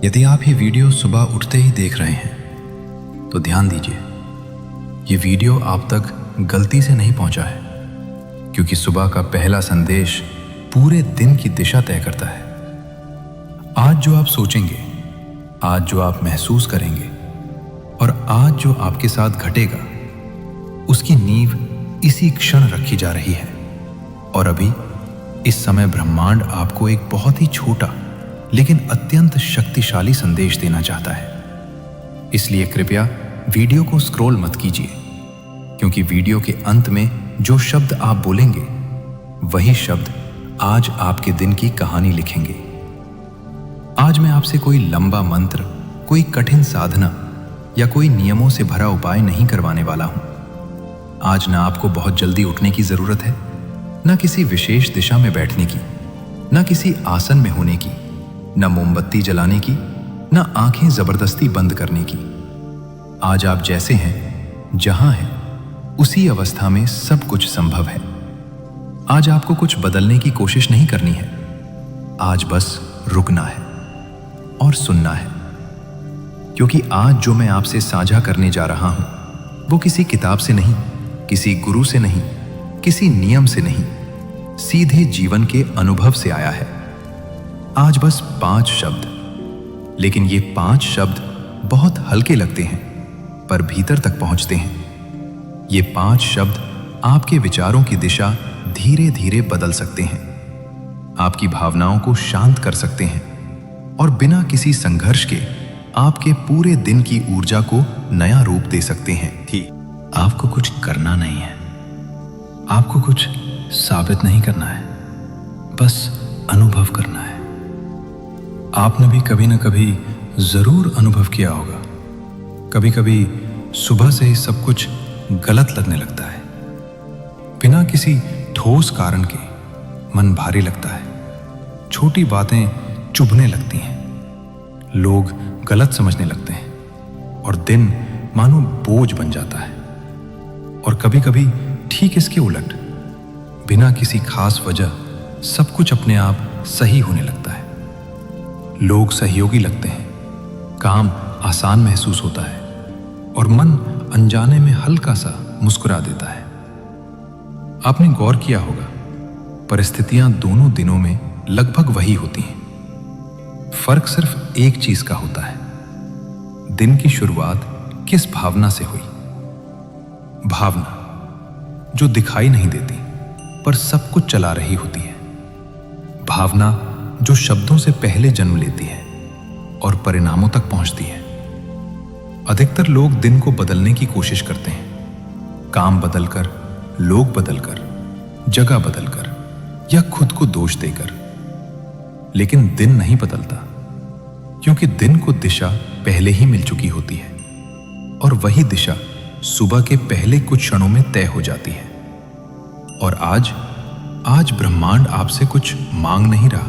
यदि आप ये वीडियो सुबह उठते ही देख रहे हैं तो ध्यान दीजिए, ये वीडियो आप तक गलती से नहीं पहुंचा है, क्योंकि सुबह का पहला संदेश पूरे दिन की दिशा तय करता है। आज जो आप सोचेंगे, आज जो आप महसूस करेंगे और आज जो आपके साथ घटेगा, उसकी नींव इसी क्षण रखी जा रही है। और अभी इस समय ब्रह्मांड आपको एक बहुत ही छोटा लेकिन अत्यंत शक्तिशाली संदेश देना चाहता है। इसलिए कृपया वीडियो को स्क्रॉल मत कीजिए, क्योंकि वीडियो के अंत में जो शब्द आप बोलेंगे वही शब्द आज आपके दिन की कहानी लिखेंगे। आज मैं आपसे कोई लंबा मंत्र, कोई कठिन साधना या कोई नियमों से भरा उपाय नहीं करवाने वाला हूं। आज ना आपको बहुत जल्दी उठने की जरूरत है, ना किसी विशेष दिशा में बैठने की, ना किसी आसन में होने की, ना मोमबत्ती जलाने की, ना आंखें जबरदस्ती बंद करने की। आज आप जैसे हैं, जहां हैं, उसी अवस्था में सब कुछ संभव है। आज आपको कुछ बदलने की कोशिश नहीं करनी है। आज बस रुकना है और सुनना है, क्योंकि आज जो मैं आपसे साझा करने जा रहा हूं वो किसी किताब से नहीं, किसी गुरु से नहीं, किसी नियम से नहीं, सीधे जीवन के अनुभव से आया है। आज बस 5 शब्द, लेकिन ये 5 शब्द बहुत हल्के लगते हैं पर भीतर तक पहुंचते हैं। ये 5 शब्द आपके विचारों की दिशा धीरे धीरे बदल सकते हैं, आपकी भावनाओं को शांत कर सकते हैं और बिना किसी संघर्ष के आपके पूरे दिन की ऊर्जा को नया रूप दे सकते हैं। कि आपको कुछ करना नहीं है, आपको कुछ साबित नहीं करना है, बस अनुभव करना है। आपने भी कभी ना कभी जरूर अनुभव किया होगा, कभी कभी सुबह से ही सब कुछ गलत लगने लगता है। बिना किसी ठोस कारण के मन भारी लगता है, छोटी बातें चुभने लगती हैं, लोग गलत समझने लगते हैं और दिन मानो बोझ बन जाता है। और कभी कभी ठीक इसके उलट, बिना किसी खास वजह सब कुछ अपने आप सही होने लगता है। लोग सहयोगी लगते हैं, काम आसान महसूस होता है और मन अनजाने में हल्का सा मुस्कुरा देता है। आपने गौर किया होगा, परिस्थितियां दोनों दिनों में लगभग वही होती हैं। फर्क सिर्फ एक चीज का होता है, दिन की शुरुआत किस भावना से हुई। भावना जो दिखाई नहीं देती पर सब कुछ चला रही होती है। भावना जो शब्दों से पहले जन्म लेती है और परिणामों तक पहुंचती है। अधिकतर लोग दिन को बदलने की कोशिश करते हैं, काम बदलकर, लोग बदलकर, जगह बदलकर या खुद को दोष देकर। लेकिन दिन नहीं बदलता, क्योंकि दिन को दिशा पहले ही मिल चुकी होती है और वही दिशा सुबह के पहले कुछ क्षणों में तय हो जाती है। और आज ब्रह्मांड आपसे कुछ मांग नहीं रहा,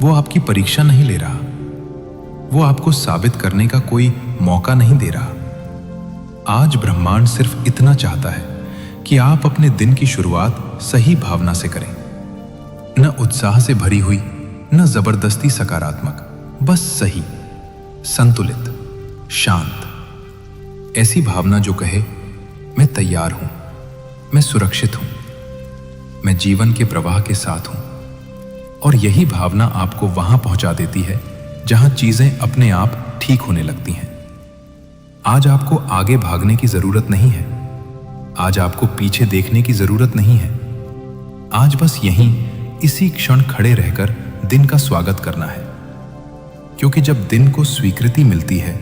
वो आपकी परीक्षा नहीं ले रहा, वो आपको साबित करने का कोई मौका नहीं दे रहा। आज ब्रह्मांड सिर्फ इतना चाहता है कि आप अपने दिन की शुरुआत सही भावना से करें, न उत्साह से भरी हुई, न जबरदस्ती सकारात्मक, बस सही, संतुलित, शांत। ऐसी भावना जो कहे, मैं तैयार हूं, मैं सुरक्षित हूं, मैं जीवन के प्रवाह के साथ हूं। और यही भावना आपको वहां पहुंचा देती है जहां चीजें अपने आप ठीक होने लगती हैं। आज आपको आगे भागने की जरूरत नहीं है, आज आपको पीछे देखने की जरूरत नहीं है। आज बस यहीं इसी क्षण खड़े रहकर दिन का स्वागत करना है, क्योंकि जब दिन को स्वीकृति मिलती है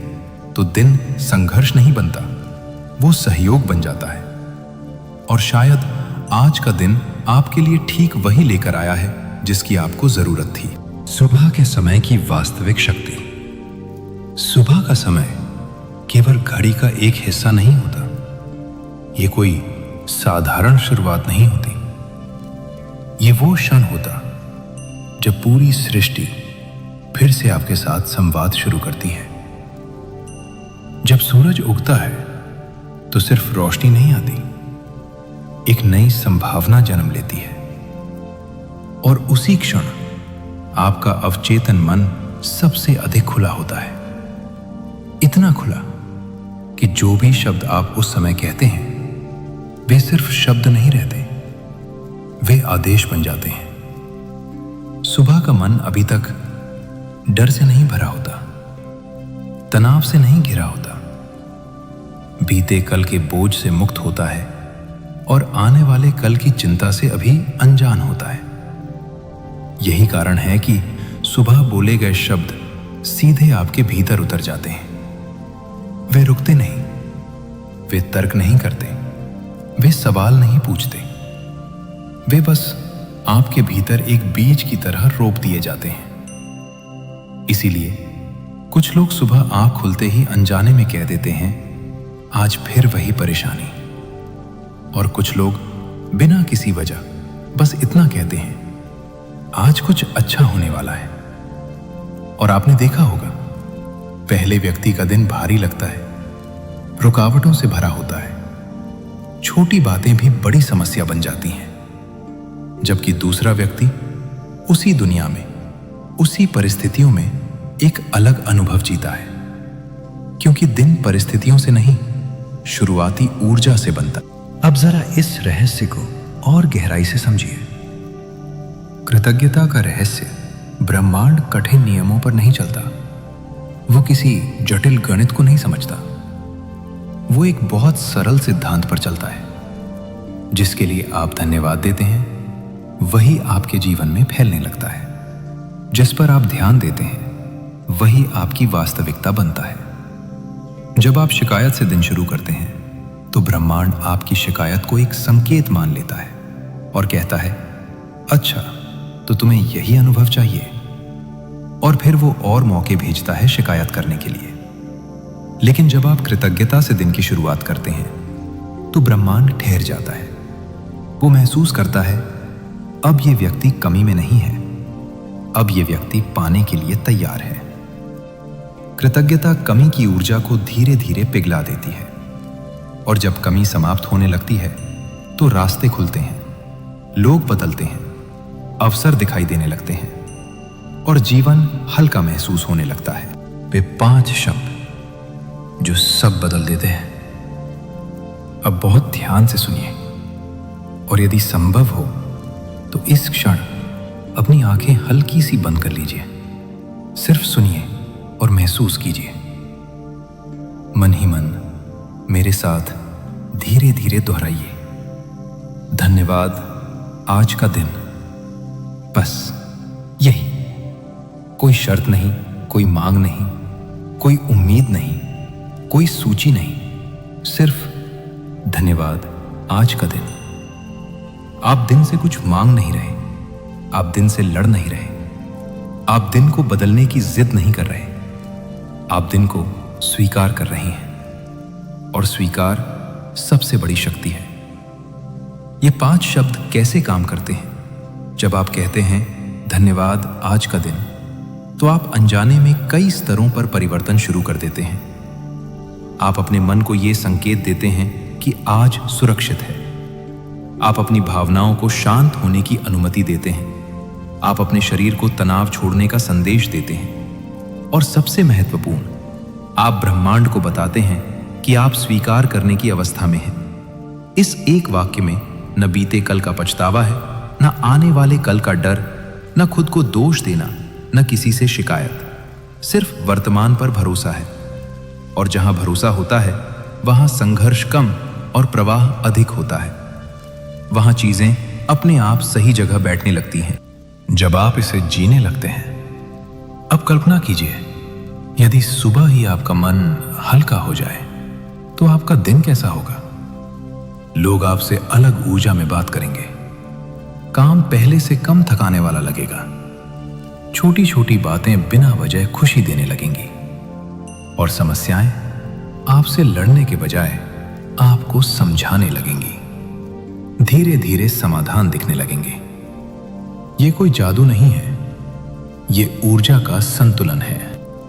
तो दिन संघर्ष नहीं बनता, वो सहयोग बन जाता है। और शायद आज का दिन आपके लिए ठीक वही लेकर आया है जिसकी आपको जरूरत थी। सुबह के समय की वास्तविक शक्ति। सुबह का समय केवल घड़ी का एक हिस्सा नहीं होता, ये कोई साधारण शुरुआत नहीं होती। ये वो क्षण होता जब पूरी सृष्टि फिर से आपके साथ संवाद शुरू करती है। जब सूरज उगता है तो सिर्फ रोशनी नहीं आती, एक नई संभावना जन्म लेती है। और उसी क्षण आपका अवचेतन मन सबसे अधिक खुला होता है, इतना खुला कि जो भी शब्द आप उस समय कहते हैं वे सिर्फ शब्द नहीं रहते, वे आदेश बन जाते हैं। सुबह का मन अभी तक डर से नहीं भरा होता, तनाव से नहीं घिरा होता, बीते कल के बोझ से मुक्त होता है और आने वाले कल की चिंता से अभी अनजान होता है। यही कारण है कि सुबह बोले गए शब्द सीधे आपके भीतर उतर जाते हैं। वे रुकते नहीं, वे तर्क नहीं करते, वे सवाल नहीं पूछते, वे बस आपके भीतर एक बीज की तरह रोप दिए जाते हैं। इसीलिए कुछ लोग सुबह आंख खुलते ही अनजाने में कह देते हैं, आज फिर वही परेशानी। और कुछ लोग बिना किसी वजह बस इतना कहते हैं, आज कुछ अच्छा होने वाला है। और आपने देखा होगा, पहले व्यक्ति का दिन भारी लगता है, रुकावटों से भरा होता है, छोटी बातें भी बड़ी समस्या बन जाती हैं, जबकि दूसरा व्यक्ति उसी दुनिया में, उसी परिस्थितियों में एक अलग अनुभव जीता है, क्योंकि दिन परिस्थितियों से नहीं, शुरुआती ऊर्जा से बनता। अब जरा इस रहस्य को और गहराई से समझिए। कृतज्ञता का रहस्य ब्रह्मांड कठिन नियमों पर नहीं चलता, वो किसी जटिल गणित को नहीं समझता, वो एक बहुत सरल सिद्धांत पर चलता है। जिसके लिए आप धन्यवाद देते हैं वही आपके जीवन में फैलने लगता है, जिस पर आप ध्यान देते हैं वही आपकी वास्तविकता बनता है। जब आप शिकायत से दिन शुरू करते हैं तो ब्रह्मांड आपकी शिकायत को एक संकेत मान लेता है और कहता है, अच्छा तो तुम्हें यही अनुभव चाहिए, और फिर वो और मौके भेजता है शिकायत करने के लिए। लेकिन जब आप कृतज्ञता से दिन की शुरुआत करते हैं तो ब्रह्मांड ठहर जाता है। वो महसूस करता है, अब ये व्यक्ति कमी में नहीं है, अब ये व्यक्ति पाने के लिए तैयार है। कृतज्ञता कमी की ऊर्जा को धीरे धीरे पिघला देती है, और जब कमी समाप्त होने लगती है तो रास्ते खुलते हैं, लोग बदलते हैं, अवसर दिखाई देने लगते हैं और जीवन हल्का महसूस होने लगता है। वे 5 शब्द जो सब बदल देते हैं। अब बहुत ध्यान से सुनिए, और यदि संभव हो तो इस क्षण अपनी आंखें हल्की सी बंद कर लीजिए। सिर्फ सुनिए और महसूस कीजिए। मन ही मन मेरे साथ धीरे धीरे दोहराइए, धन्यवाद आज का दिन। बस यही, कोई शर्त नहीं, कोई मांग नहीं, कोई उम्मीद नहीं, कोई सूची नहीं, सिर्फ धन्यवाद आज का दिन। आप दिन से कुछ मांग नहीं रहे, आप दिन से लड़ नहीं रहे, आप दिन को बदलने की जिद नहीं कर रहे, आप दिन को स्वीकार कर रहे हैं। और स्वीकार सबसे बड़ी शक्ति है। ये 5 शब्द कैसे काम करते हैं? जब आप कहते हैं धन्यवाद आज का दिन, तो आप अनजाने में कई स्तरों पर परिवर्तन शुरू कर देते हैं। आप अपने मन को यह संकेत देते हैं कि आज सुरक्षित है। आप अपनी भावनाओं को शांत होने की अनुमति देते हैं। आप अपने शरीर को तनाव छोड़ने का संदेश देते हैं। और सबसे महत्वपूर्ण, आप ब्रह्मांड को बताते हैं कि आप स्वीकार करने की अवस्था में हैं। इस एक वाक्य में न बीते कल का पछतावा है, न आने वाले कल का डर, न खुद को दोष देना, न किसी से शिकायत, सिर्फ वर्तमान पर भरोसा है। और जहां भरोसा होता है वहां संघर्ष कम और प्रवाह अधिक होता है। वहां चीजें अपने आप सही जगह बैठने लगती हैं जब आप इसे जीने लगते हैं। अब कल्पना कीजिए, यदि सुबह ही आपका मन हल्का हो जाए तो आपका दिन कैसा होगा? लोग आपसे अलग ऊर्जा में बात करेंगे, काम पहले से कम थकाने वाला लगेगा, छोटी छोटी बातें बिना वजह खुशी देने लगेंगी, और समस्याएं आपसे लड़ने के बजाय आपको समझाने लगेंगी। धीरे धीरे समाधान दिखने लगेंगे। ये कोई जादू नहीं है, ये ऊर्जा का संतुलन है।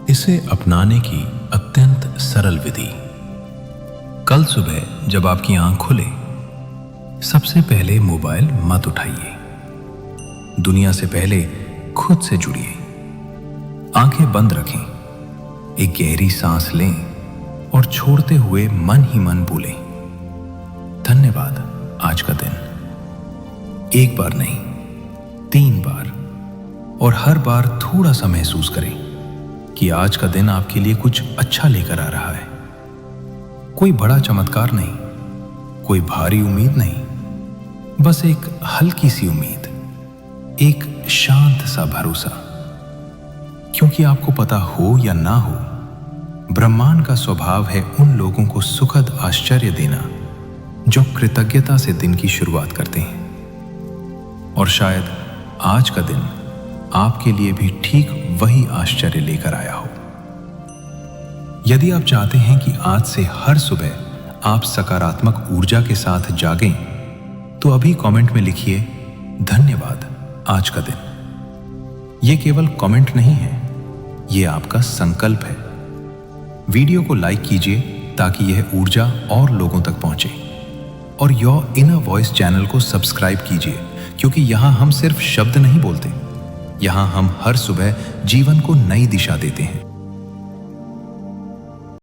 इसे अपनाने की अत्यंत सरल विधि। कल सुबह जब आपकी आंख खुले, सबसे पहले मोबाइल मत उठाइए। दुनिया से पहले खुद से जुड़िए। आंखें बंद रखें, एक गहरी सांस लें और छोड़ते हुए मन ही मन बोलें, धन्यवाद आज का दिन। एक बार नहीं, 3 बार, और हर बार थोड़ा सा महसूस करें कि आज का दिन आपके लिए कुछ अच्छा लेकर आ रहा है। कोई बड़ा चमत्कार नहीं, कोई भारी उम्मीद नहीं, बस एक हल्की सी उम्मीद, एक शांत सा भरोसा। क्योंकि आपको पता हो या ना हो, ब्रह्मांड का स्वभाव है उन लोगों को सुखद आश्चर्य देना जो कृतज्ञता से दिन की शुरुआत करते हैं। और शायद आज का दिन आपके लिए भी ठीक वही आश्चर्य लेकर आया हो। यदि आप चाहते हैं कि आज से हर सुबह आप सकारात्मक ऊर्जा के साथ जागें, तो अभी कमेंट में लिखिए, धन्यवाद आज का दिन। यह केवल कमेंट नहीं है, यह आपका संकल्प है। वीडियो को लाइक कीजिए ताकि यह ऊर्जा और लोगों तक पहुंचे। और योर इनर वॉइस चैनल को सब्सक्राइब कीजिए, क्योंकि यहां हम सिर्फ शब्द नहीं बोलते, यहां हम हर सुबह जीवन को नई दिशा देते हैं।